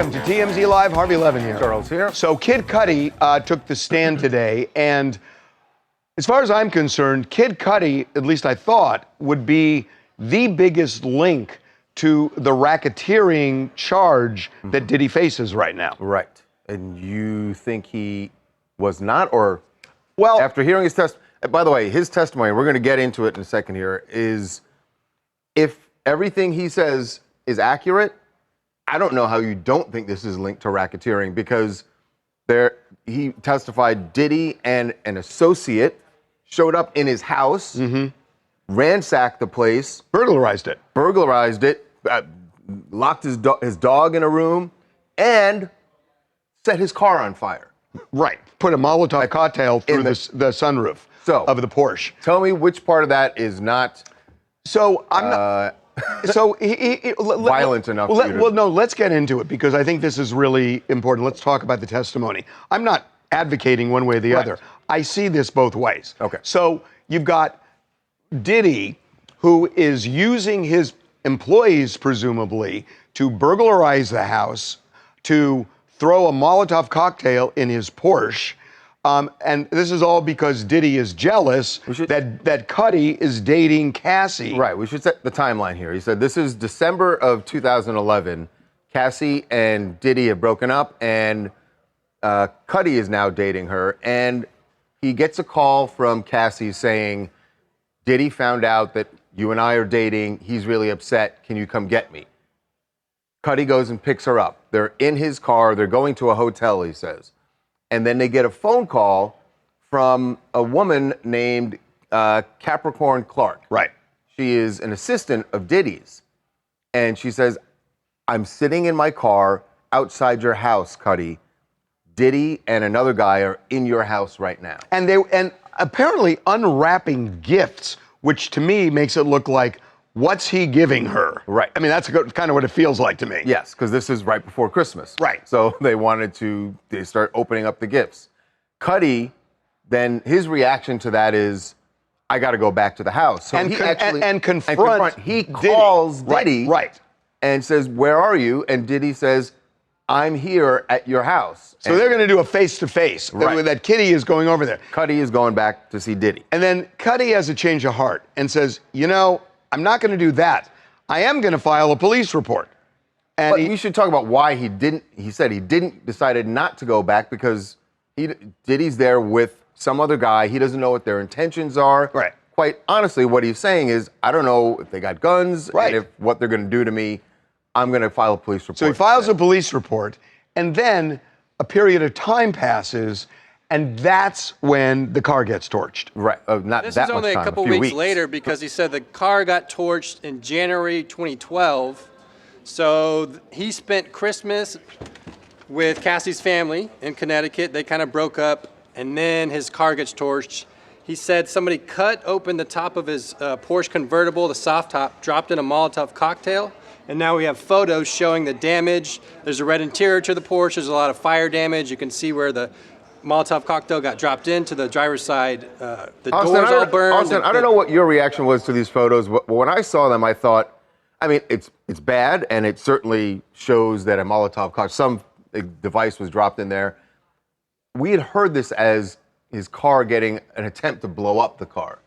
Welcome to TMZ Live. Harvey Levin here. Charles here. So Kid Cudi took the stand today, and as far as I'm concerned, Kid Cudi, at least I thought, would be the biggest link to the racketeering charge that Diddy faces right now. Right. And you think he was not, or Well, after hearing his by the way, his testimony, we're going to get into it in a second here, is if everything he says is accurate, I don't know how you don't think this is linked to racketeering, because he testified Diddy and an associate showed up in his house, ransacked the place, burglarized it, locked his dog in a room, and set his car on fire. Right. Put a Molotov cocktail through the sunroof of the Porsche. Tell me which part of that is not So I'm not. So violent enough. Well, no, let's get into it, because I think this is really important. Let's talk about the testimony. I'm not advocating one way or the other. I see this both ways. Okay. So you've got Diddy, who is using his employees, presumably, to burglarize the house, to throw a Molotov cocktail in his Porsche. And this is all because Diddy is jealous that Cudi is dating Cassie. Right, we should set the timeline here. He said this is December of 2011. Cassie and Diddy have broken up, and Cudi is now dating her. And he gets a call from Cassie saying, Diddy found out that you and I are dating. He's really upset. Can you come get me? Cudi goes and picks her up. They're in his car. They're going to a hotel, he says. And then they get a phone call from a woman named Capricorn Clark. Right. She is an assistant of Diddy's. And she says, I'm sitting in my car outside your house, Cudi. Diddy and another guy are in your house right now. And apparently unwrapping gifts, which to me makes it look like, what's he giving her? Right. I mean, that's kind of what it feels like to me. Yes, because this is right before Christmas. Right. So they start opening up the gifts. Cudi, then his reaction to that is, I got to go back to the house. So and confront he calls Diddy. Right. And says, where are you? And Diddy says, I'm here at your house. So they're going to do a face-to-face. Right. That Kitty is going over there. Cudi is going back to see Diddy. And then Cudi has a change of heart and says, I'm not going to do that. I am going to file a police report. And but we should talk about why he didn't. He said he decided not to go back because Diddy's there with some other guy. He doesn't know what their intentions are. Right. Quite honestly, what he's saying is, I don't know if they got guns and what they're going to do to me. I'm going to file a police report. So he files a police report, and then a period of time passes, and that's when the car gets torched. Right. Not this that is only much time, a couple weeks later, because he said the car got torched in January 2012. So he spent Christmas with Cassie's family in Connecticut. They kind of broke up, and then his car gets torched. He said somebody cut open the top of his Porsche convertible, the soft top, dropped in a Molotov cocktail, and now we have photos showing the damage. There's a red interior to the Porsche. There's a lot of fire damage. You can see where the Molotov cocktail got dropped into the driver's side. The doors all burned. Austin, I don't know what your reaction was to these photos, but when I saw them, I thought, I mean, it's bad, and it certainly shows that a Molotov cocktail, some device was dropped in there. We had heard this as his car getting an attempt to blow up the car.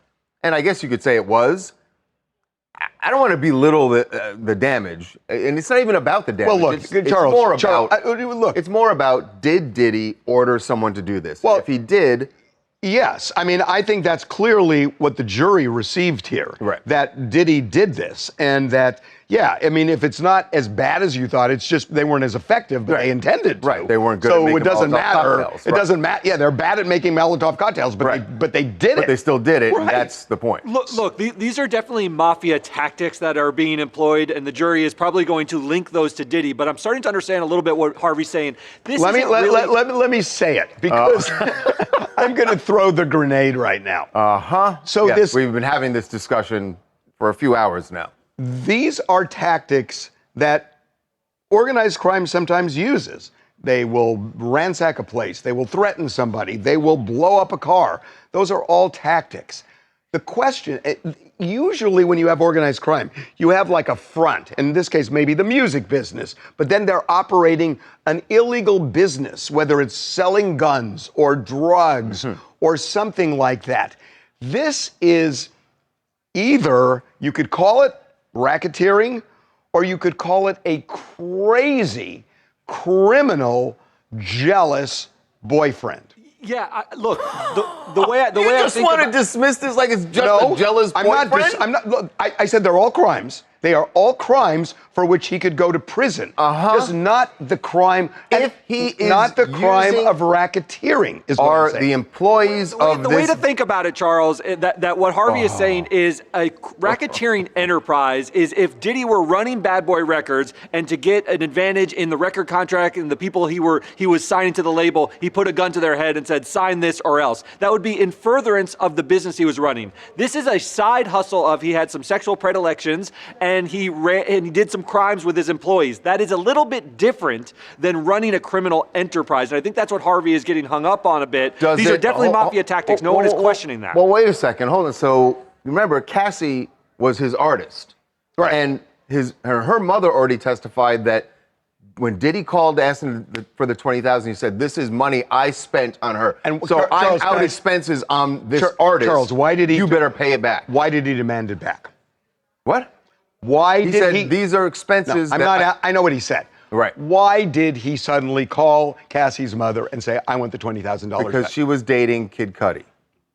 And I guess you could say it was. I don't want to belittle the damage, and it's not even about the damage. Well, look, It's more about, did Diddy order someone to do this? Well, if he did, yes. I mean, I think that's clearly what the jury received here. Right. That Diddy did this, and that, yeah, I mean, if it's not as bad as you thought, it's just they weren't as effective, but they intended to. Right. They weren't good at so making it doesn't Molotov matter. cocktails. It doesn't matter. Yeah, they're bad at making Molotov cocktails, but they did it. But they still did it, and that's the point. Look, these are definitely mafia tactics that are being employed, and the jury is probably going to link those to Diddy. But I'm starting to understand a little bit what Harvey's saying. Let me say it, because I'm going to throw the grenade right now. So yes, we've been having this discussion for a few hours now. These are tactics that organized crime sometimes uses. They will ransack a place. They will threaten somebody. They will blow up a car. Those are all tactics. The question, usually when you have organized crime, you have like a front, in this case, maybe the music business, but then they're operating an illegal business, whether it's selling guns or drugs or something like that. This is either, you could call it racketeering, or you could call it a crazy, criminal, jealous boyfriend. Yeah, look, the way I just think want to dismiss this like it's just a jealous boyfriend? Look, I said they're all crimes. They are all crimes for which he could go to prison. Just not the crime. If he is not the crime using- of racketeering is what I'm Are saying. the employees of the this... way to think about it, Charles, that what Harvey is saying is a racketeering enterprise is if Diddy were running Bad Boy Records and to get an advantage in the record contract and the people he was signing to the label, he put a gun to their head and said, sign this or else. That would be in furtherance of the business he was running. This is a side hustle of he had some sexual predilections and he did some crimes with his employees. That is a little bit different than running a criminal enterprise. And I think that's what Harvey is getting hung up on a bit. These are definitely mafia tactics. No one is questioning that. Well, wait a second. Hold on. So remember, Cassie was his artist. Right. And her mother already testified that when Diddy called asking for the $20,000, he said, "This is money I spent on her." And so Charles, I'm out expenses on this artist. Charles, why did he? You better pay it back. Why did he demand it back? What? Why He did said he? these are expenses. No, I know what he said. Right. Why did he suddenly call Cassie's mother and say, "I want the $20,000 Because back"? she was dating Kid Cudi,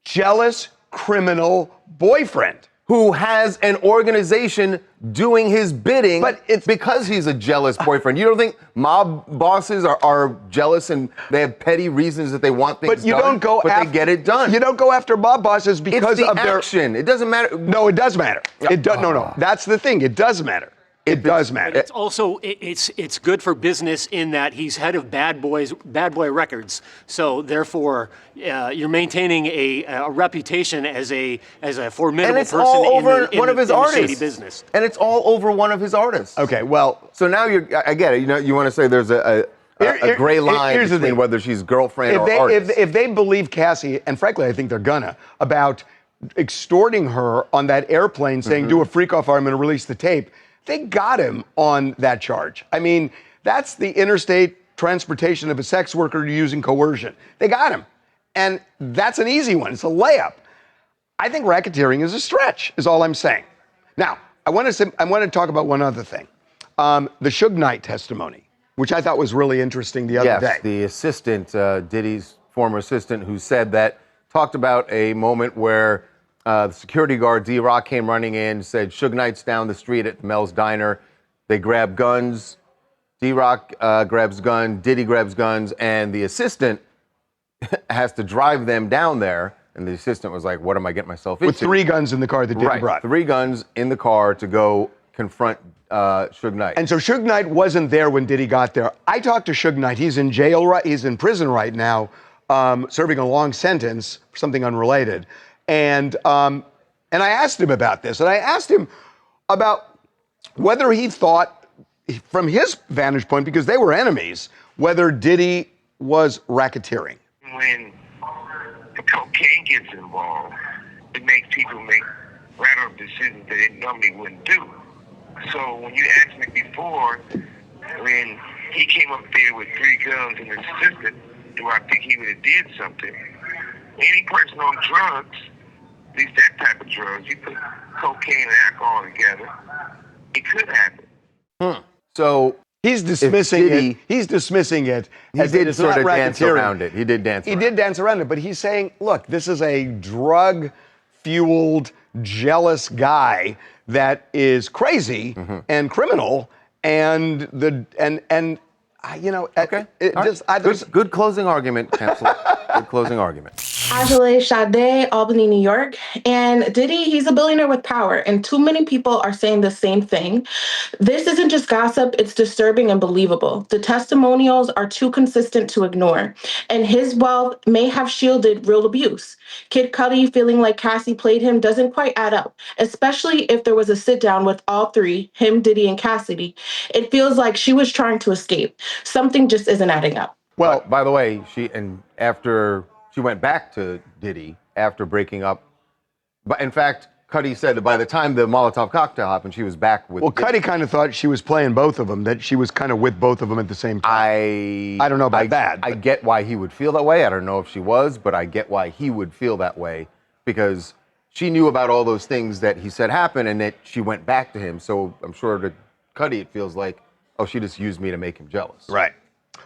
Jealous criminal boyfriend. who has an organization doing his bidding, But it's because he's a jealous boyfriend. You don't think mob bosses are jealous and they have petty reasons that they want things But you done, don't go but after, they get it done. You don't go after mob bosses because it's the of their action. It doesn't matter. No, it does matter. It does. No. That's the thing. It does matter. It does matter. It's also it's good for business in that he's head of Bad Boy Records. So therefore, you're maintaining a reputation as a formidable And it's person all over in one of his the artists. shady business. And it's all over one of his artists. Okay. Well, So now I get it. You know, you want to say there's a gray line here's the between thing. whether she's girlfriend or artist. if they believe Cassie, and frankly, I think they're gonna, about extorting her on that airplane, saying, "Do a freak off, or I'm gonna release the tape." They got him on that charge. I mean, that's the interstate transportation of a sex worker using coercion. They got him. And that's an easy one. It's a layup. I think racketeering is a stretch, is all I'm saying. Now, I want to talk about one other thing. The Suge Knight testimony, which I thought was really interesting the other day. Yes, the assistant, Diddy's former assistant, who said that, talked about a moment where the security guard, D-Rock, came running in, said, Suge Knight's down the street at Mel's Diner. They grab guns. D-Rock grabs gun, Diddy grabs guns, and the assistant has to drive them down there. And the assistant was like, what am I getting myself into? With 3 guns in the car that Diddy brought. 3 guns in the car to go confront Suge Knight. And so Suge Knight wasn't there when Diddy got there. I talked to Suge Knight. He's in jail, he's in prison right now, serving a long sentence for something unrelated. And I asked him about this, and I asked him about whether he thought, from his vantage point, because they were enemies, whether Diddy was racketeering. When the cocaine gets involved, it makes people make radical decisions that they normally wouldn't do. So when you asked me before, when he came up there with 3 guns and an assistant, do I think he would have did something? Any person on drugs, at least that type of drugs, you put cocaine and alcohol together, it could happen. So he's dismissing Diddy- it. He's dismissing it he as did it's sort not of dance racketeering. around it. He did dance around it. He did dance around it, but he's saying, look, this is a drug-fueled, jealous guy that is crazy and criminal, and you know, Okay. it All just right. Good closing argument, Counselor. Good closing argument. Angela Sade, Albany, New York. And Diddy, he's a billionaire with power, and too many people are saying the same thing. This isn't just gossip, it's disturbing and believable. The testimonials are too consistent to ignore, and his wealth may have shielded real abuse. Kid Cudi feeling like Cassie played him doesn't quite add up, especially if there was a sit down with all 3, him, Diddy, and Cassidy. It feels like she was trying to escape. Something just isn't adding up. Well, by the way, after she went back to Diddy after breaking up But in fact, Cudi said that by the time the Molotov cocktail happened, she was back with. Well, Cudi kind of thought she was playing both of them, that she was kind of with both of them at the same time. I don't know about that. I get why he would feel that way. I don't know if she was, but I get why he would feel that way because she knew about all those things that he said happened and that she went back to him. So I'm sure to Cudi it feels like, oh, she just used me to make him jealous. Right.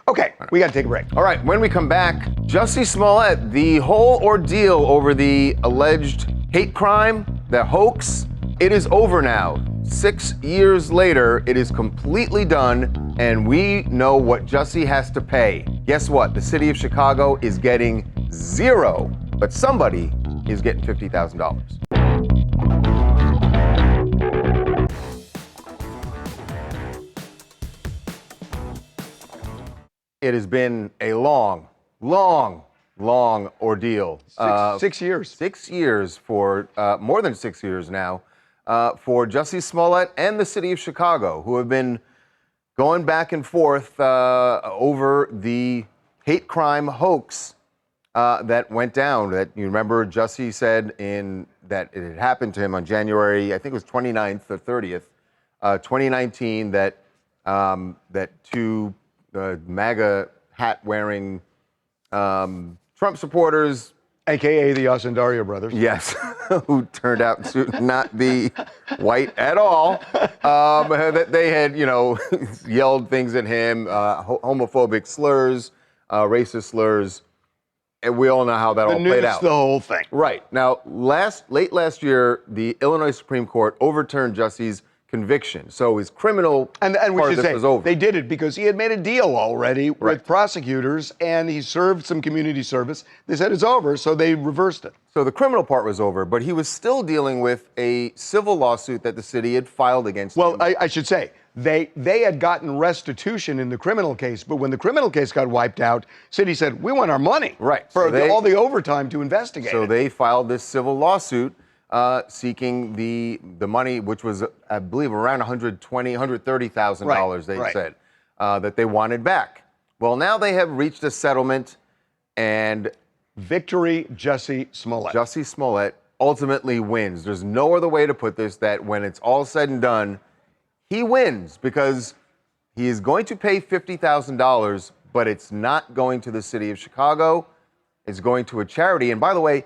Okay, we got to take a break. All right, when we come back, Jussie Smollett, the whole ordeal over the alleged hate crime, the hoax, it is over now. 6 years later, it is completely done, and we know what Jussie has to pay. Guess what? The city of Chicago is getting zero, but somebody is getting $50,000. It has been a long ordeal. 6 years. 6 years for, more than 6 years now, for Jussie Smollett and the city of Chicago, who have been going back and forth over the hate crime hoax that went down. That you remember Jussie said that it had happened to him on January, I think it was 29th or 30th, 2019, that two MAGA hat-wearing Trump supporters, AKA the Osundario brothers. yes, who turned out to not be white at all, that they had, yelled things at him, homophobic slurs, racist slurs, and we all know how that all played out. The whole thing. Right. Now, late last year, the Illinois Supreme Court overturned Jussie's conviction. So his criminal and we part should of this say, was over. they did it because he had made a deal already Right. with prosecutors, and he served some community service. They said it's over, so they reversed it. So the criminal part was over, but he was still dealing with a civil lawsuit that the city had filed against him. Well, I should say, they had gotten restitution in the criminal case, but when the criminal case got wiped out, city said, we want our money. Right. For So all the overtime to investigate So it. they filed this civil lawsuit seeking the money, which was, I believe, around $130,000, they Right. said, that they wanted back. Well, now they have reached a settlement, and Victory, Jussie Smollett. Jussie Smollett ultimately wins. There's no other way to put this, that when it's all said and done, he wins because he is going to pay $50,000, but it's not going to the city of Chicago. It's going to a charity. And by the way,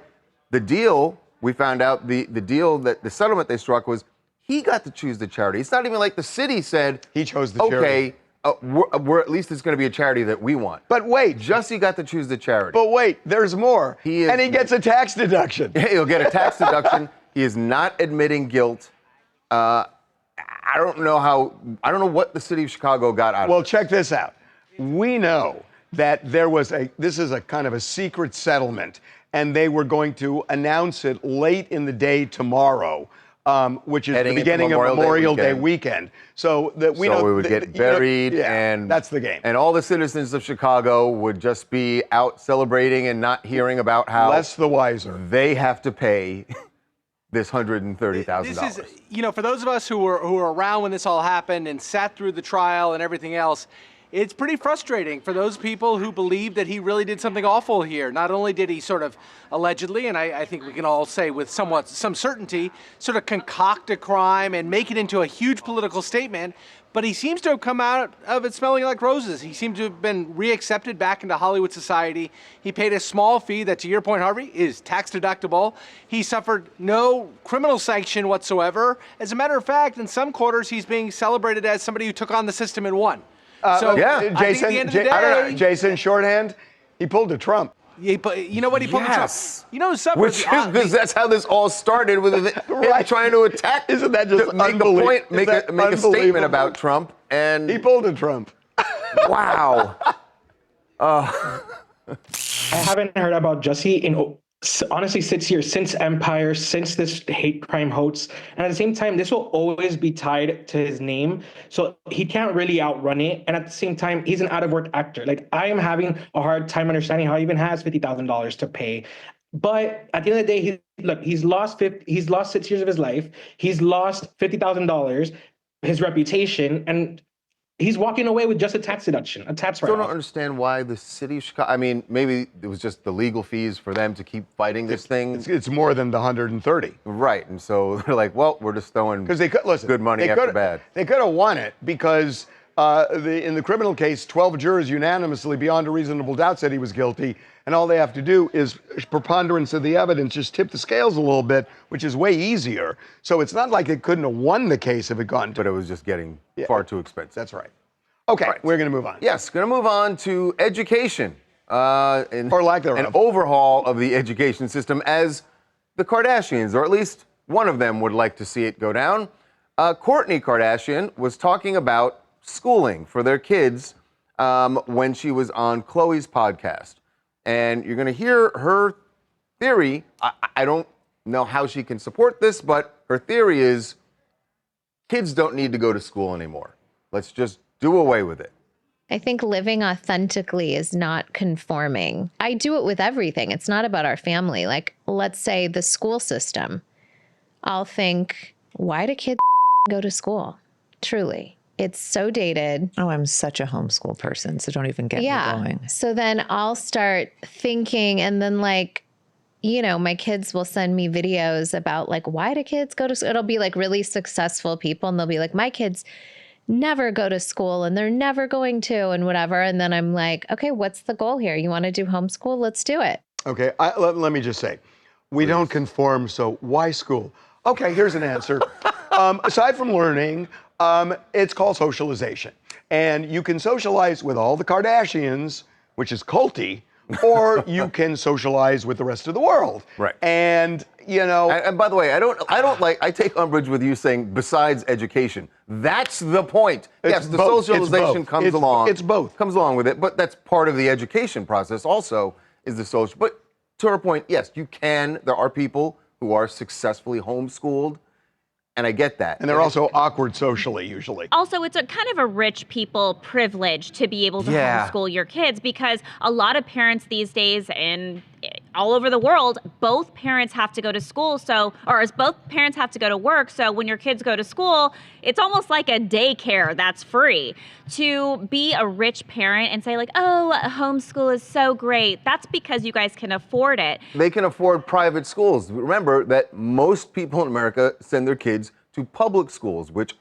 the deal, we found out the deal, that the settlement they struck was he got to choose the charity. It's not even like the city said, He chose the charity. Okay, we're at least it's going to be a charity that we want. But wait. Jussie got to choose the charity. But wait, there's more. He gets a tax deduction. He'll get a tax deduction. He is not admitting guilt. I don't know what the city of Chicago got out of it. Well, check this out. We know that this is a kind of a secret settlement, and they were going to announce it late in the day tomorrow, which is Heading the into beginning of Memorial Day Memorial Day weekend. So that we know we would get buried, and that's the game. And all the citizens of Chicago would just be out celebrating and not hearing about how Less the wiser. they have to pay this $130,000. This is, for those of us who were around when this all happened and sat through the trial and everything else, it's pretty frustrating for those people who believe that he really did something awful here. Not only did he sort of allegedly, and I think we can all say with some certainty, sort of concoct a crime and make it into a huge political statement, but he seems to have come out of it smelling like roses. He seems to have been reaccepted back into Hollywood society. He paid a small fee that, to your point, Harvey, is tax deductible. He suffered no criminal sanction whatsoever. As a matter of fact, in some quarters, he's being celebrated as somebody who took on the system and won. So yeah. I think Jason, at the end of the day, I don't know, Jason, shorthand, he pulled a Trump. you know what he pulled Yes. the Trump. You know who suffered? Which is because that's how this all started, with him trying to attack. Isn't that just to make a point, make a statement unbelievable? about Trump, and He pulled a Trump. wow. I haven't heard about Jussie in honestly 6 years, since Empire, since this hate crime hoax. And at the same time, this will always be tied to his name. So he can't really outrun it. And at the same time, he's an out-of-work actor. Like, I am having a hard time understanding how he even has $50,000 to pay. But at the end of the day, he's lost 6 years of his life. He's lost $50,000, his reputation. And He's walking away with just a tax deduction, a tax I still don't write-off. understand why the city of Chicago. I mean, maybe it was just the legal fees for them to keep fighting this thing. It's more than the 130. Right, and so they're like, well, we're just throwing Because they could listen. good money they after could, bad. They could have won it because in the criminal case, 12 jurors unanimously, beyond a reasonable doubt, said he was guilty, and all they have to do is preponderance of the evidence, just tip the scales a little bit, which is way easier. So it's not like they couldn't have won the case if it gone to. But it was just getting far too expensive. That's right. Okay, we're going to move on. Yes, going to move on to education. Or lack thereof. An overhaul of the education system as the Kardashians, or at least one of them would like to see it go down. Kourtney Kardashian was talking about schooling for their kids when she was on Khloe's podcast. And you're going to hear her theory. I don't know how she can support this, but her theory is kids don't need to go to school anymore. Let's just do away with it. I think living authentically is not conforming. I do it with everything. It's not about our family. Like, let's say the school system. I'll think, why do kids go to school? Truly. It's so dated. Oh, I'm such a homeschool person, so don't even get me going. So then I'll start thinking, and then like, you know, my kids will send me videos about like, why do kids go to school? It'll be like really successful people, and they'll be like, my kids never go to school and they're never going to, and whatever. And then I'm like, okay, what's the goal here? You want to do homeschool? Let's do it. Okay, let me just say, we don't conform, so why school? Okay, here's an answer. Aside from learning, it's called socialization. And you can socialize with all the Kardashians, which is culty, or you can socialize with the rest of the world. Right. And, you know. And by the way, I take umbrage with you saying besides education. That's the point. Yes, the both. socialization comes along. It's both. Comes along with it, but that's part of the education process also is the social. But to her point, yes, there are people who are successfully homeschooled, and I get that. And they're also awkward socially, usually. Also, it's a kind of a rich people privilege to be able to homeschool your kids, because a lot of parents these days and all over the world, both parents have to go to school. Both parents have to go to work. So when your kids go to school, it's almost like a daycare that's free. To be a rich parent and say like, oh, homeschool is so great. That's because you guys can afford it. They can afford private schools. Remember that most people in America send their kids to public schools, which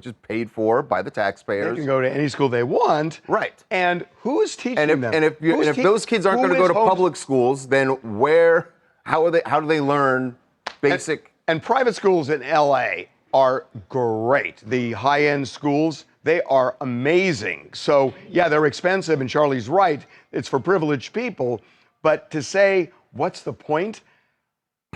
is paid for by the taxpayers. They can go to any school they want. Right. And who is teaching them? And if those kids aren't going to go to public schools, then how do they learn basic? And private schools in LA are great. The high-end schools, they are amazing. So yeah, they're expensive, and Charlie's right. It's for privileged people. But to say, what's the point?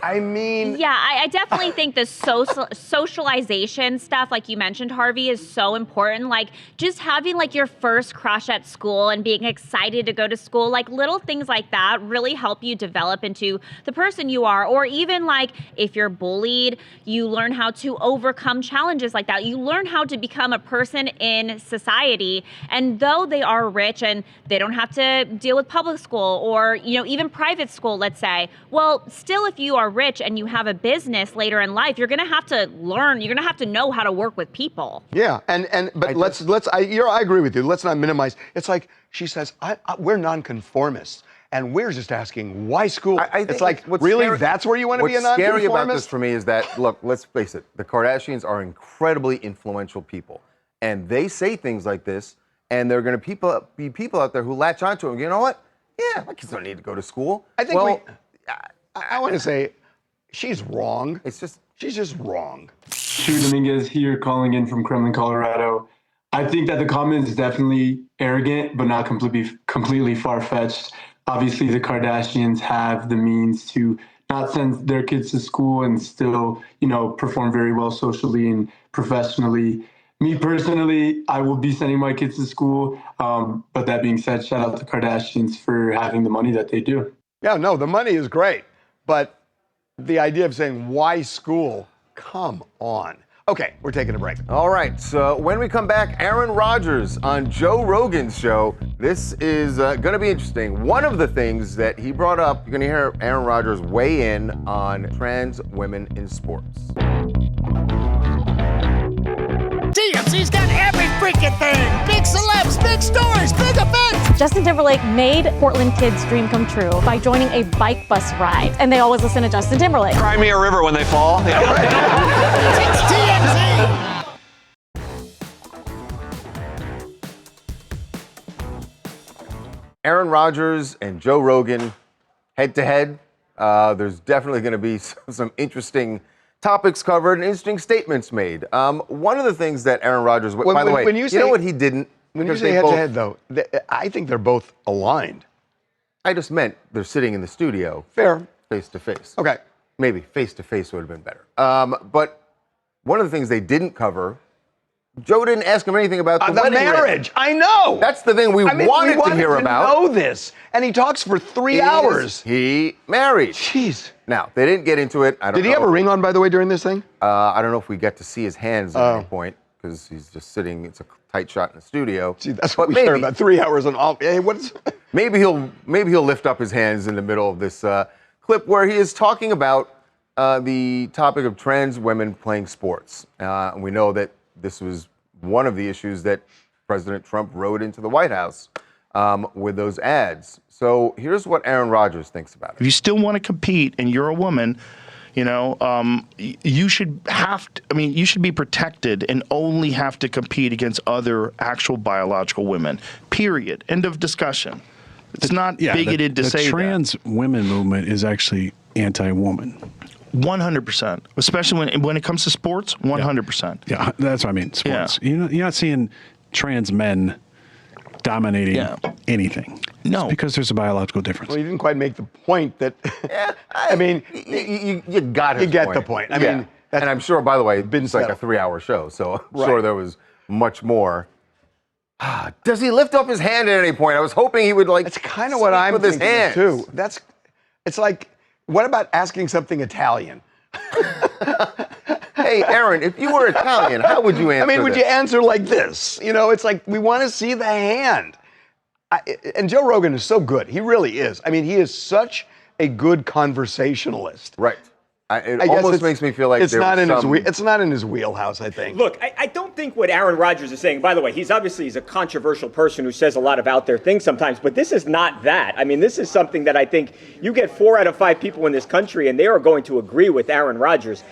I mean... Yeah, I definitely think the socialization stuff, like you mentioned, Harvey, is so important. Like, just having, like, your first crush at school and being excited to go to school, like, little things like that really help you develop into the person you are. Or even, like, if you're bullied, you learn how to overcome challenges like that. You learn how to become a person in society. And though they are rich and they don't have to deal with public school or, you know, even private school, let's say, well, still, if you are rich and you have a business later in life, you're going to have to learn. You're going to have to know how to work with people. Yeah, but I agree with you. Let's not minimize. It's like she says, we're nonconformists, and we're just asking why school. It's like, really, that's where you want to be a nonconformist? What's scary about this for me is that, look, let's face it, the Kardashians are incredibly influential people, and they say things like this, and there are going to be people out there who latch onto them. You know what? Yeah, my kids don't need to go to school. I think I want to say she's wrong. She's just wrong. Shu Dominguez here, calling in from Kremlin, Colorado. I think that the comment is definitely arrogant, but not completely far-fetched. Obviously, the Kardashians have the means to not send their kids to school and still, you know, perform very well socially and professionally. Me personally, I will be sending my kids to school. But that being said, shout out to Kardashians for having the money that they do. Yeah, no, the money is great. But the idea of saying, why school? Come on. Okay, we're taking a break. All right, so when we come back, Aaron Rodgers on Joe Rogan's show. This is going to be interesting. One of the things that he brought up, you're going to hear Aaron Rodgers weigh in on trans women in sports. TMZ's got every freaking ticket thing. Big celebs, big stories, big events. Justin Timberlake made Portland kids' dream come true by joining a bike bus ride. And they always listen to Justin Timberlake. Cry me a river when they fall. It's TMZ. Aaron Rodgers and Joe Rogan head to head. There's definitely going to be some interesting topics covered and interesting statements made. One of the things that Aaron Rodgers, by the way, you know what he didn't? When you say head to head, though, I think they're both aligned. I just meant they're sitting in the studio. Fair. Face to face. Okay. Maybe face to face would have been better. But one of the things they didn't cover, Joe didn't ask him anything about the wedding marriage. ring. I know. That's the thing we wanted to hear about. Know this, and he talks for 3 hours. He married. Jeez. Now they didn't get into it. Did he have a ring on, by the way, during this thing? I don't know if we get to see his hands at any point because he's just sitting. It's a tight shot in the studio. See, that's what we care about. 3 hours and all. Hey, what's? Maybe he'll lift up his hands in the middle of this clip where he is talking about the topic of trans women playing sports. And we know that this was one of the issues that President Trump wrote into the White House with those ads. So here's what Aaron Rodgers thinks about it. If you still want to compete and you're a woman, you know, you should you should be protected and only have to compete against other actual biological women. Period. End of discussion. It's not bigoted to say that. The trans women movement is actually anti-woman. 100%, especially when it comes to sports. 100%. Yeah, that's what I mean. Sports. Yeah. You're not seeing trans men dominating anything. No, it's because there's a biological difference. Well, you didn't quite make the point that. I mean, you got you get the point. I mean, and I'm sure, by the way, it's like a 3-hour show, so I'm sure there was much more. Does he lift up his hand at any point? I was hoping he would like. That's kind of what I'm with his thinking hands. too. It's like. What about asking something Italian? Hey, Aaron, if you were Italian, how would you answer I mean, would you answer like this? You know, it's like we want to see the hand. And Joe Rogan is so good. He really is. I mean, he is such a good conversationalist. Right. It almost makes me feel like it's not in his wheelhouse, I think. Look, I don't think what Aaron Rodgers is saying, by the way, he's a controversial person who says a lot of out there things sometimes, but this is not that. I mean, this is something that I think you get 4 out of 5 people in this country and they are going to agree with Aaron Rodgers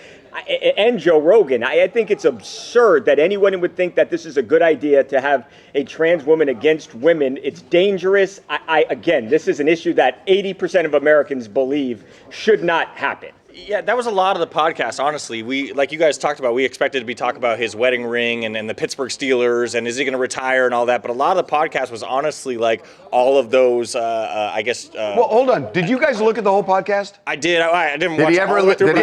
and Joe Rogan. I think it's absurd that anyone would think that this is a good idea to have a trans woman against women. It's dangerous. Again, this is an issue that 80% of Americans believe should not happen. Yeah, that was a lot of the podcast, honestly. We, like you guys talked about, we expected to be talking about his wedding ring and the Pittsburgh Steelers and is he going to retire and all that. But a lot of the podcast was honestly like all of those, I guess. Well, hold on. Did you guys look at the whole podcast? I did. I didn't watch all the way through.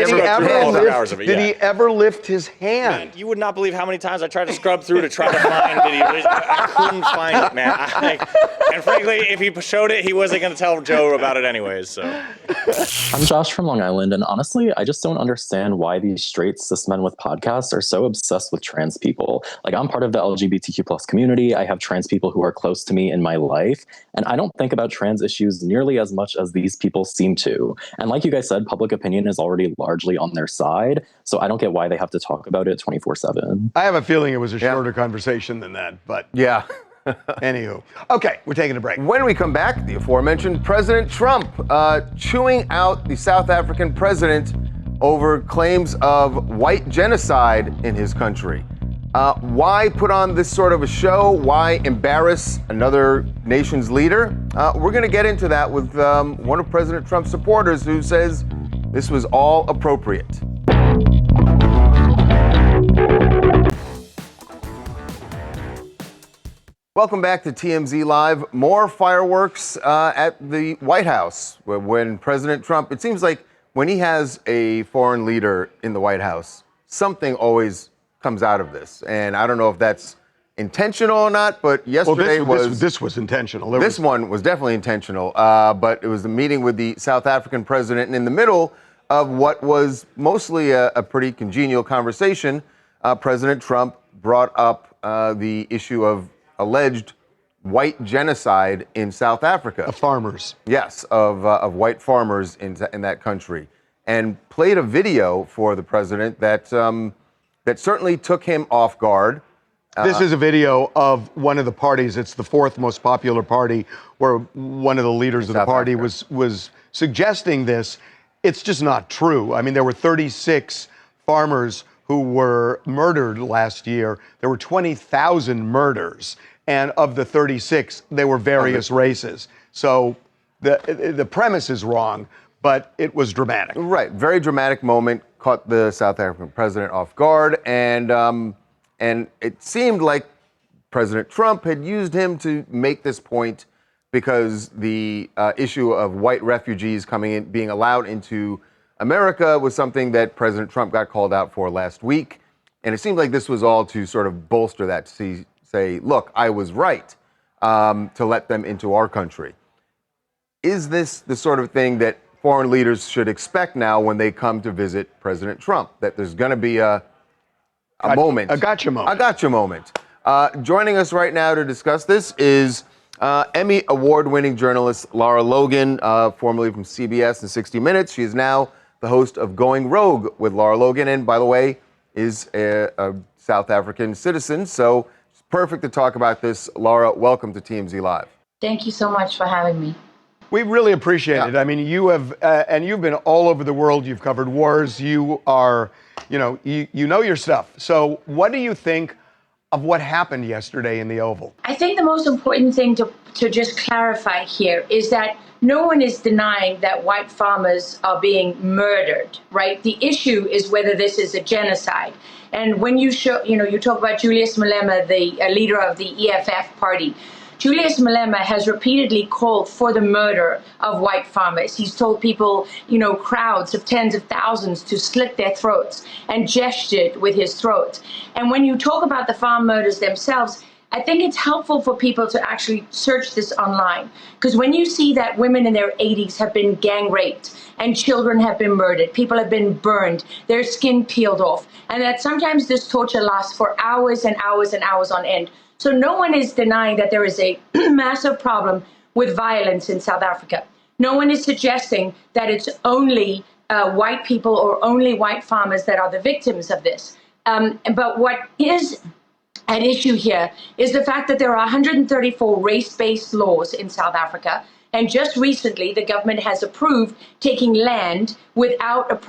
Did he ever lift his hand? Man, you would not believe how many times I tried to scrub through to try to find videos. I couldn't find it, man. And frankly, if he showed it, he wasn't going to tell Joe about it anyways. So. I'm Josh from Long Island, and honestly, I just don't understand why these straight cis men with podcasts are so obsessed with trans people. Like, I'm part of the LGBTQ plus community. I have trans people who are close to me in my life, and I don't think about trans issues nearly as much as these people seem to. And like you guys said, public opinion is already largely on their side, so I don't get why they have to talk about it 24/7. I have a feeling it was a shorter conversation than that, but yeah. Anywho. Okay, we're taking a break. When we come back, the aforementioned President Trump chewing out the South African president over claims of white genocide in his country. Why put on this sort of a show? Why embarrass another nation's leader? We're going to get into that with one of President Trump's supporters who says this was all appropriate. Welcome back to TMZ Live. More fireworks at the White House when President Trump, it seems like when he has a foreign leader in the White House, something always comes out of this. And I don't know if that's intentional or not, but yesterday this was intentional. This one was definitely intentional, but it was a meeting with the South African president, and in the middle of what was mostly a pretty congenial conversation, President Trump brought up the issue of alleged white genocide in South Africa. Of farmers. Yes, of white farmers in that country. And played a video for the president that certainly took him off guard. This is a video of one of the parties. It's the fourth most popular party, where one of the leaders of the party was suggesting this. It's just not true. I mean, there were 36 farmers who were murdered last year. There were 20,000 murders, and of the 36, they were various races. So the premise is wrong, but it was dramatic. Right, very dramatic moment, caught the South African president off guard, and it seemed like President Trump had used him to make this point because the issue of white refugees coming in, being allowed into America, was something that President Trump got called out for last week. And it seemed like this was all to sort of bolster that, to say, look, I was right to let them into our country. Is this the sort of thing that foreign leaders should expect now when they come to visit President Trump, that there's going to be a moment. A gotcha moment. A gotcha moment. Joining us right now to discuss this is Emmy award-winning journalist Lara Logan, formerly from CBS and 60 Minutes. She is now the host of Going Rogue with Lara Logan, and by the way, is a South African citizen. So it's perfect to talk about this. Lara, welcome to TMZ Live. Thank you so much for having me. We really appreciate it. I mean, you have, and you've been all over the world. You've covered wars. You are, you know your stuff. So what do you think of what happened yesterday in the Oval? I think the most important thing to just clarify here is that no one is denying that white farmers are being murdered, right? The issue is whether this is a genocide. And when you talk about Julius Malema, the leader of the EFF party, Julius Malema has repeatedly called for the murder of white farmers. He's told people, crowds of tens of thousands to slit their throats and gestured with his throat. And when you talk about the farm murders themselves, I think it's helpful for people to actually search this online. Because when you see that women in their 80s have been gang raped and children have been murdered, people have been burned, their skin peeled off, and that sometimes this torture lasts for hours and hours and hours on end. So no one is denying that there is a massive problem with violence in South Africa. No one is suggesting that it's only white people or only white farmers that are the victims of this. But what is at issue here is the fact that there are 134 race-based laws in South Africa. And just recently, the government has approved taking land without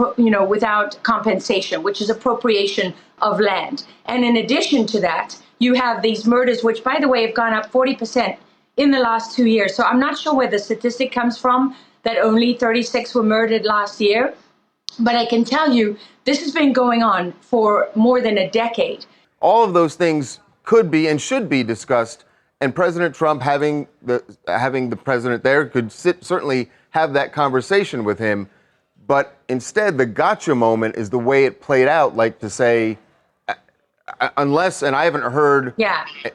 compensation, which is appropriation of land. And in addition to that, you have these murders, which, by the way, have gone up 40% in the last 2 years. So I'm not sure where the statistic comes from that only 36 were murdered last year. But I can tell you, this has been going on for more than a decade. All of those things could be and should be discussed. And President Trump, having the president there, could certainly have that conversation with him. But instead, the gotcha moment is the way it played out, like to say, unless, and I haven't heard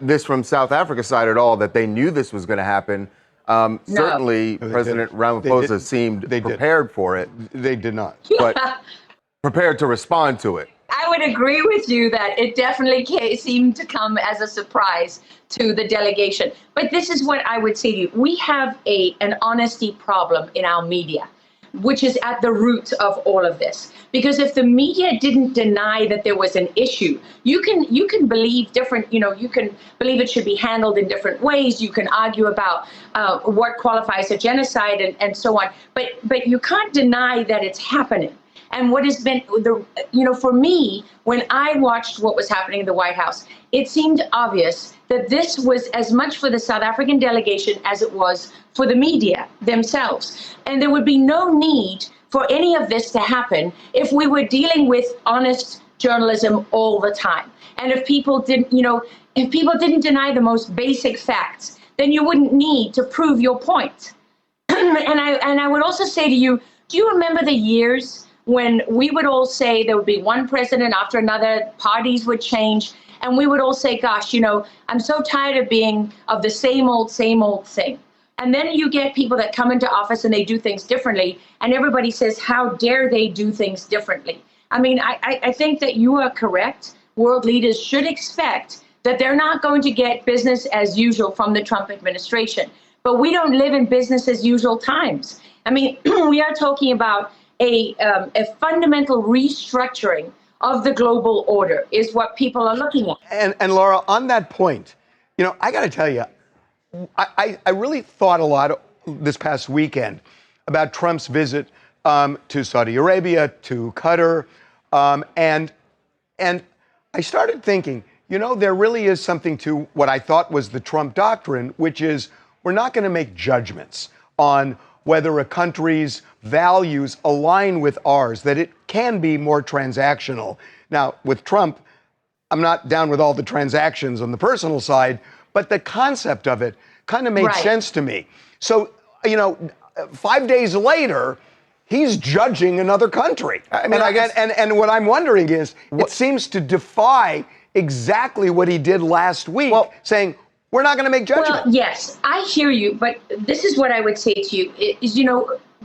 this from South Africa's side at all, that they knew this was going to happen. Certainly, President Ramaphosa seemed prepared for it. They did not. But prepared to respond to it. I would agree with you that it definitely seemed to come as a surprise to the delegation. But this is what I would say to you. We have an honesty problem in our media, which is at the root of all of this. Because if the media didn't deny that there was an issue, you can believe different, you can believe it should be handled in different ways. You can argue about what qualifies a genocide and so on. But you can't deny that it's happening. And what has been, for me, when I watched what was happening in the White House, it seemed obvious that this was as much for the South African delegation as it was for the media themselves. And there would be no need for any of this to happen if we were dealing with honest journalism all the time. And if people didn't deny the most basic facts, then you wouldn't need to prove your point. And I would also say to you, do you remember the years when we would all say there would be one president after another, parties would change, and we would all say, gosh, I'm so tired of the same old thing. And then you get people that come into office and they do things differently, and everybody says, how dare they do things differently? I mean, I think that you are correct. World leaders should expect that they're not going to get business as usual from the Trump administration. But we don't live in business as usual times. I mean, we are talking about a fundamental restructuring of the global order is what people are looking at. And Laura, on that point, I got to tell you, I really thought a lot this past weekend about Trump's visit to Saudi Arabia, to Qatar, and I started thinking, there really is something to what I thought was the Trump doctrine, which is we're not going to make judgments on whether a country's values align with ours, that it can be more transactional. Now, with Trump, I'm not down with all the transactions on the personal side, but the concept of it kind of made sense to me. So, 5 days later, he's judging another country. And what I'm wondering is, it seems to defy exactly what he did last week, saying, we're not going to make judgment. Well, yes, I hear you, but this is what I would say to you is,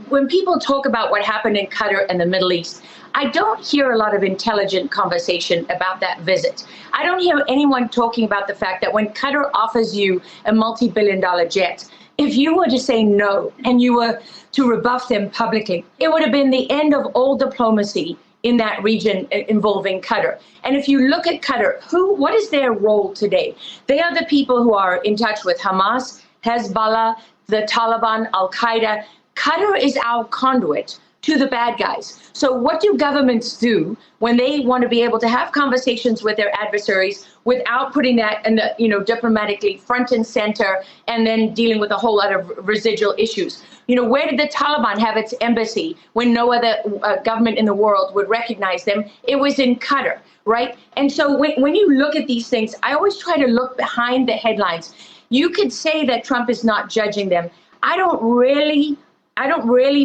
when people talk about what happened in Qatar and the Middle East, I don't hear a lot of intelligent conversation about that visit. I don't hear anyone talking about the fact that when Qatar offers you a multi-billion-dollar jet, if you were to say no and you were to rebuff them publicly, it would have been the end of all diplomacy in that region involving Qatar. And if you look at Qatar, what is their role today? They are the people who are in touch with Hamas, Hezbollah, the Taliban, Al-Qaeda. Qatar is our conduit to the bad guys. So what do governments do when they want to be able to have conversations with their adversaries without putting that in the, diplomatically front and center and then dealing with a whole lot of residual issues? Where did the Taliban have its embassy when no other government in the world would recognize them? It was in Qatar, right? And so when you look at these things, I always try to look behind the headlines. You could say that Trump is not judging them. I don't really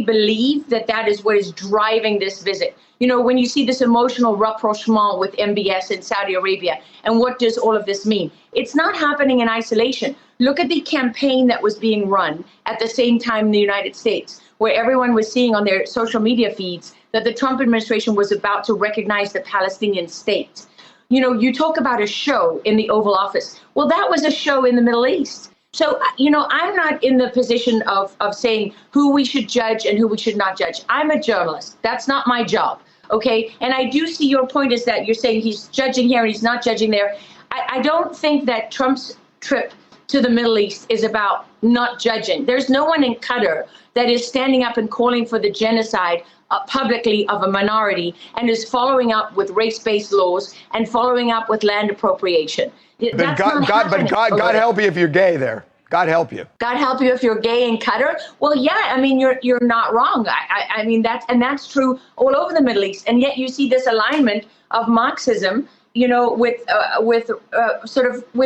believe that is what is driving this visit. When you see this emotional rapprochement with MBS in Saudi Arabia, and what does all of this mean? It's not happening in isolation. Look at the campaign that was being run at the same time in the United States, where everyone was seeing on their social media feeds that the Trump administration was about to recognize the Palestinian state. You talk about a show in the Oval Office. Well, that was a show in the Middle East. So, I'm not in the position of saying who we should judge and who we should not judge. I'm a journalist. That's not my job. OK, and I do see your point is that you're saying he's judging here and he's not judging there. I don't think that Trump's trip to the Middle East is about not judging. There's no one in Qatar that is standing up and calling for the genocide publicly of a minority and is following up with race-based laws and following up with land appropriation. But God help you if you're gay there. God help you. God help you if you're gay in Qatar. Well, yeah, you're not wrong. I mean, that's true all over the Middle East. And yet you see this alignment of Marxism, with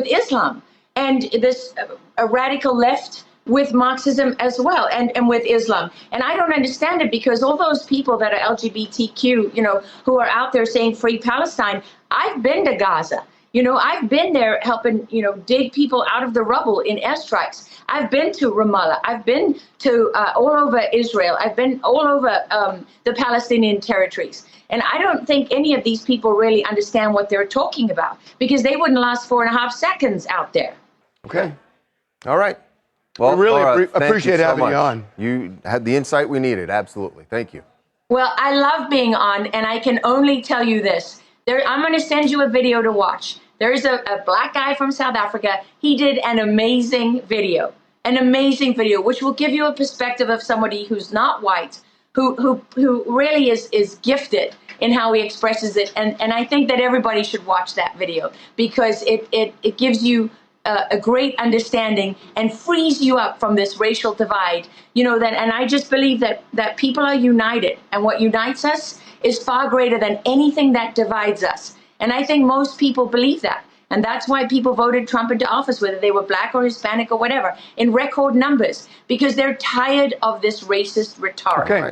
Islam, and this radical left with Marxism as well, and with Islam. And I don't understand it, because all those people that are LGBTQ, who are out there saying free Palestine, I've been to Gaza. I've been there helping, dig people out of the rubble in airstrikes. I've been to Ramallah. I've been to all over Israel. I've been all over the Palestinian territories. And I don't think any of these people really understand what they're talking about, because they wouldn't last 4.5 seconds out there. Okay. All right. Well, we really Laura, appreciate having you on. You had the insight we needed. Absolutely. Thank you. Well, I love being on, and I can only tell you this. I'm going to send you a video to watch. There's a black guy from South Africa. He did an amazing video, which will give you a perspective of somebody who's not white, who really is gifted in how he expresses it. And I think that everybody should watch that video, because it gives you a great understanding and frees you up from this racial divide. And I just believe that people are united, and what unites us is far greater than anything that divides us. And I think most people believe that. And that's why people voted Trump into office, whether they were black or Hispanic or whatever, in record numbers, because they're tired of this racist rhetoric. Okay.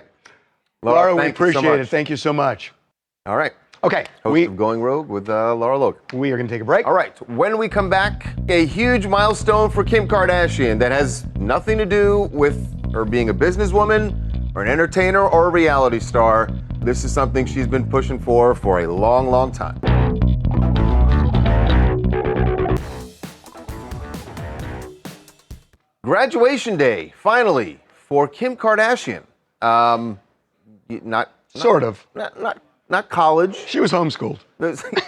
Laura, we appreciate it. Thank you so much. All right. Okay. Host of Going Rogue with Laura Logan. We are going to take a break. All right. When we come back, a huge milestone for Kim Kardashian that has nothing to do with her being a businesswoman or an entertainer or a reality star. This is something she's been pushing for a long, long time. Graduation day, finally, for Kim Kardashian. Not not college. She was homeschooled.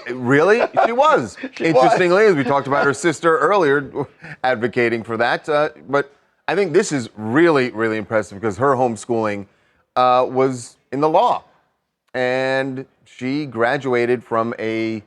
Really? She was. Interestingly, as we talked about her sister earlier, advocating for that. But I think this is really, really impressive because her homeschooling was in the law. And she graduated from a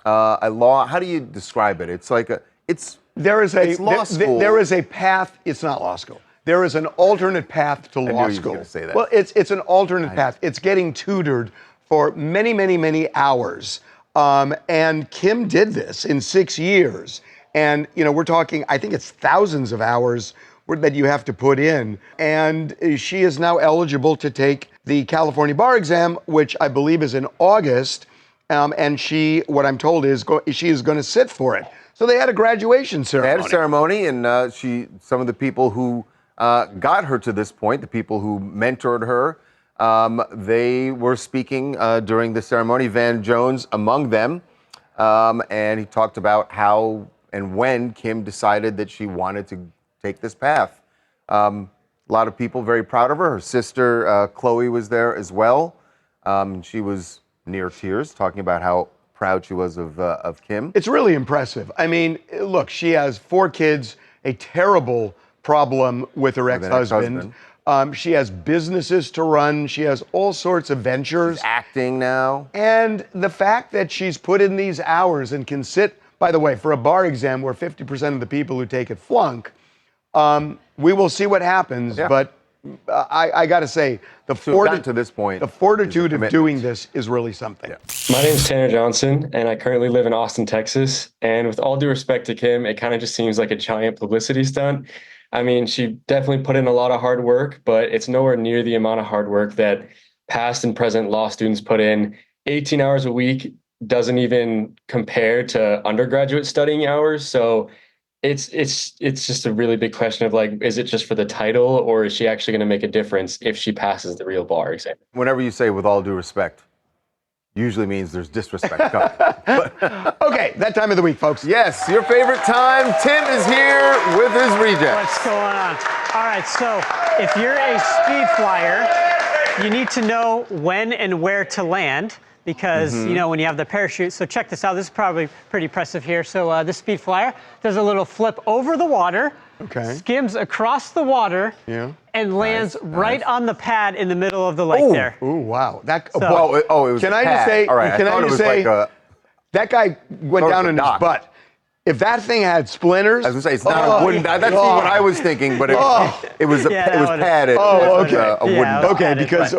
law. How do you describe it? It's like it's law school. There is a path. It's not law school. There is an alternate path to law school. Gonna say that. Well, it's an alternate path. It's getting tutored for many, many, many hours. And Kim did this in 6 years. And, we're talking, I think it's thousands of hours that you have to put in. And she is now eligible to take the California bar exam, which I believe is in August. And she, what I'm told is, she is going to sit for it. So they had a graduation ceremony. They had a ceremony, and some of the people who got her to this point, the people who mentored her, they were speaking during the ceremony, Van Jones among them, and he talked about how and when Kim decided that she wanted to take this path. A lot of people very proud of her. Her sister, Chloe, was there as well. She was near tears, talking about how proud she was of Kim. It's really impressive. I mean, look, she has 4 kids, a terrible problem with her ex-husband. She has businesses to run. She has all sorts of ventures. She's acting now. And the fact that she's put in these hours and can sit, by the way, for a bar exam where 50% of the people who take it flunk, we will see what happens. Yeah. But I got to say, the fortitude of doing this is really something. Yeah. My name's Tanner Johnson, and I currently live in Austin, Texas. And with all due respect to Kim, it kind of just seems like a giant publicity stunt. I mean, she definitely put in a lot of hard work, but it's nowhere near the amount of hard work that past and present law students put in. 18 hours a week doesn't even compare to undergraduate studying hours. So it's just a really big question of like, is it just for the title, or is she actually going to make a difference if she passes the real bar exam? Whenever you say with all due respect, usually means there's disrespect coming. Okay, that time of the week, folks. Yes, your favorite time. Tim is here with his rejects. What's going on? All right, so if you're a speed flyer, you need to know when and where to land because, when you have the parachute. So check this out. This is probably pretty impressive here. So this speed flyer does a little flip over the water, skims across the water, and lands right on the pad in the middle of the lake there. Ooh, wow. It was Can a I pad. just say, all right, can I just say, that guy went down in his butt. If that thing had splinters, I was gonna say it's not a wooden. That's what I was thinking, but it was padded. Oh, okay. A wooden. Okay, because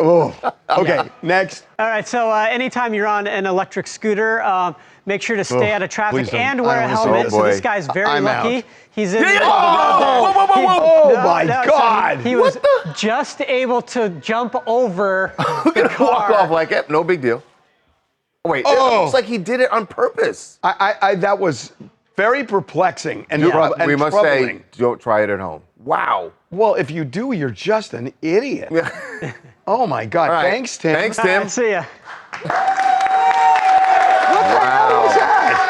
next. All right, so anytime you're on an electric scooter, make sure to stay out of traffic and wear a helmet. So this guy's very lucky. Out. He's in the Oh my God! He was just able to jump over the car. Walk off like it. No big deal. Wait, it looks like he did it on purpose. That was very perplexing and we must troubling. say, don't try it at home. Wow. Well, if you do, you're just an idiot. Oh my God! Right. Thanks, Tim. Thanks, Tim. Right, see ya. What the hell was that?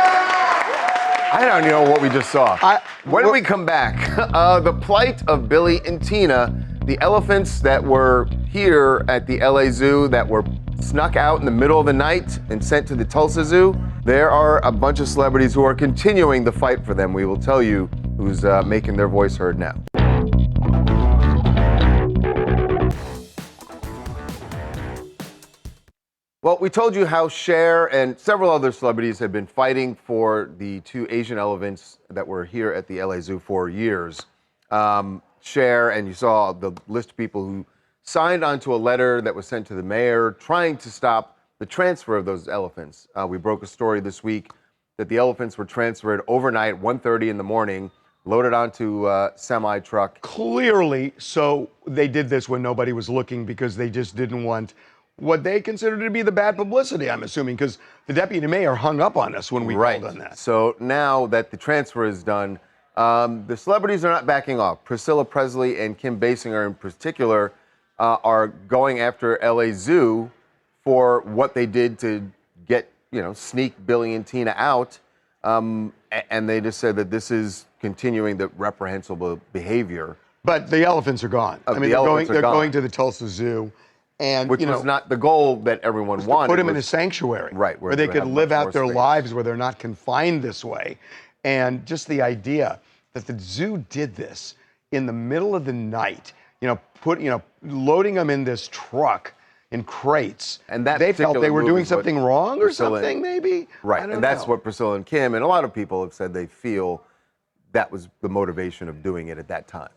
I don't know what we just saw. When we come back, the plight of Billy and Tina, the elephants that were here at the LA Zoo that were snuck out in the middle of the night and sent to the Tulsa Zoo. There are a bunch of celebrities who are continuing the fight for them. We will tell you who's making their voice heard now. Well, we told you how Cher and several other celebrities have been fighting for the 2 Asian elephants that were here at the LA Zoo for years. Cher, and you saw the list of people who signed onto a letter that was sent to the mayor trying to stop the transfer of those elephants. We broke a story this week that the elephants were transferred overnight, 1:30 in the morning, loaded onto a semi-truck. Clearly, so they did this when nobody was looking because they just didn't want what they considered to be the bad publicity, I'm assuming, because the deputy mayor hung up on us when we called on that. So now that the transfer is done, the celebrities are not backing off. Priscilla Presley and Kim Basinger in particular are going after LA Zoo for what they did to get, sneak Billy and Tina out. And they just said that this is continuing the reprehensible behavior. But the elephants are gone. They're going to the Tulsa Zoo. And which was not the goal that everyone wanted. Put them in a sanctuary, right, where they could live out their space. lives, where they're not confined this way. And just the idea that the zoo did this in the middle of the night, loading them in this truck in crates, and that they felt they were doing something wrong or Priscilla, something, maybe. Right, and that's what Priscilla and Kim and a lot of people have said they feel that was the motivation of doing it at that time.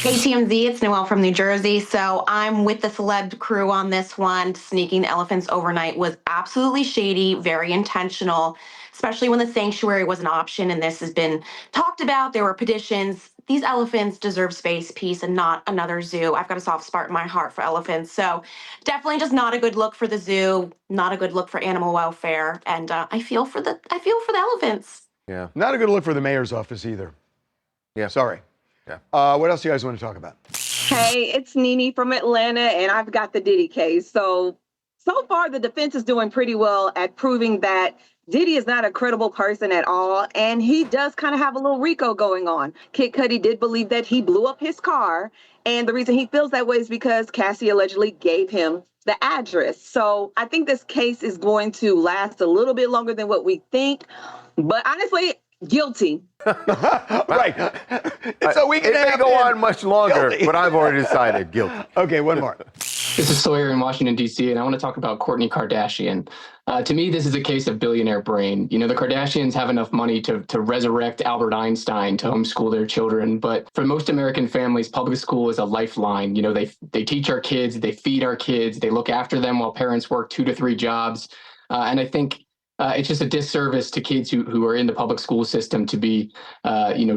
Hey TMZ, it's Noelle from New Jersey. So I'm with the celeb crew on this one. Sneaking elephants overnight was absolutely shady, very intentional, especially when the sanctuary was an option and this has been talked about. There were petitions. These elephants deserve space, peace, and not another zoo. I've got a soft spot in my heart for elephants. So definitely just not a good look for the zoo, not a good look for animal welfare. And I feel for the elephants. Yeah. Not a good look for the mayor's office either. Yeah. Sorry. Yeah. What else do you guys want to talk about? Hey, it's Nene from Atlanta, and I've got the Diddy case. So far, the defense is doing pretty well at proving that Diddy is not a credible person at all, and he does kind of have a little RICO going on. Kid Cudi did believe that he blew up his car, and the reason he feels that way is because Cassie allegedly gave him the address. So I think this case is going to last a little bit longer than what we think, but honestly, guilty. Right. So we can it may go on much longer, but I've already decided guilty. Okay, one more. This is Sawyer in Washington, D.C., and I want to talk about Kourtney Kardashian. To me, this is a case of billionaire brain. You know, the Kardashians have enough money to resurrect Albert Einstein to homeschool their children. But for most American families, public school is a lifeline. You know, they teach our kids, they feed our kids, they look after them while parents work 2 to 3 jobs. And I think it's just a disservice to kids who are in the public school system to be,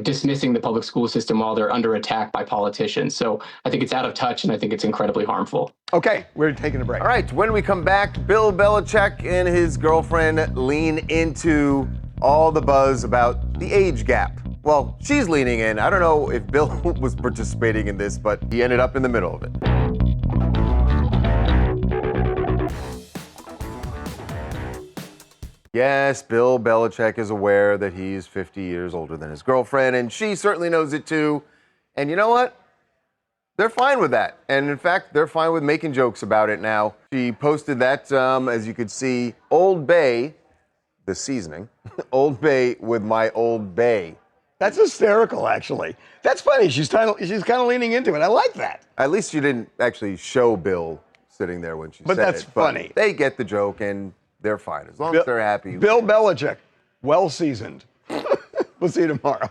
dismissing the public school system while they're under attack by politicians. So I think it's out of touch, and I think it's incredibly harmful. Okay, we're taking a break. All right, when we come back, Bill Belichick and his girlfriend lean into all the buzz about the age gap. Well, she's leaning in. I don't know if Bill was participating in this, but he ended up in the middle of it. Yes, Bill Belichick is aware that he's 50 years older than his girlfriend, and she certainly knows it too. And you know what? They're fine with that. And in fact, they're fine with making jokes about it now. She posted that, as you could see, Old Bay, the seasoning, Old Bay with my Old Bay. That's hysterical, actually. That's funny. She's kind of leaning into it. I like that. At least you didn't actually show Bill sitting there when she said it. But that's funny. They get the joke, and they're fine as long as they're happy. Bill Belichick, well seasoned. We'll see you tomorrow.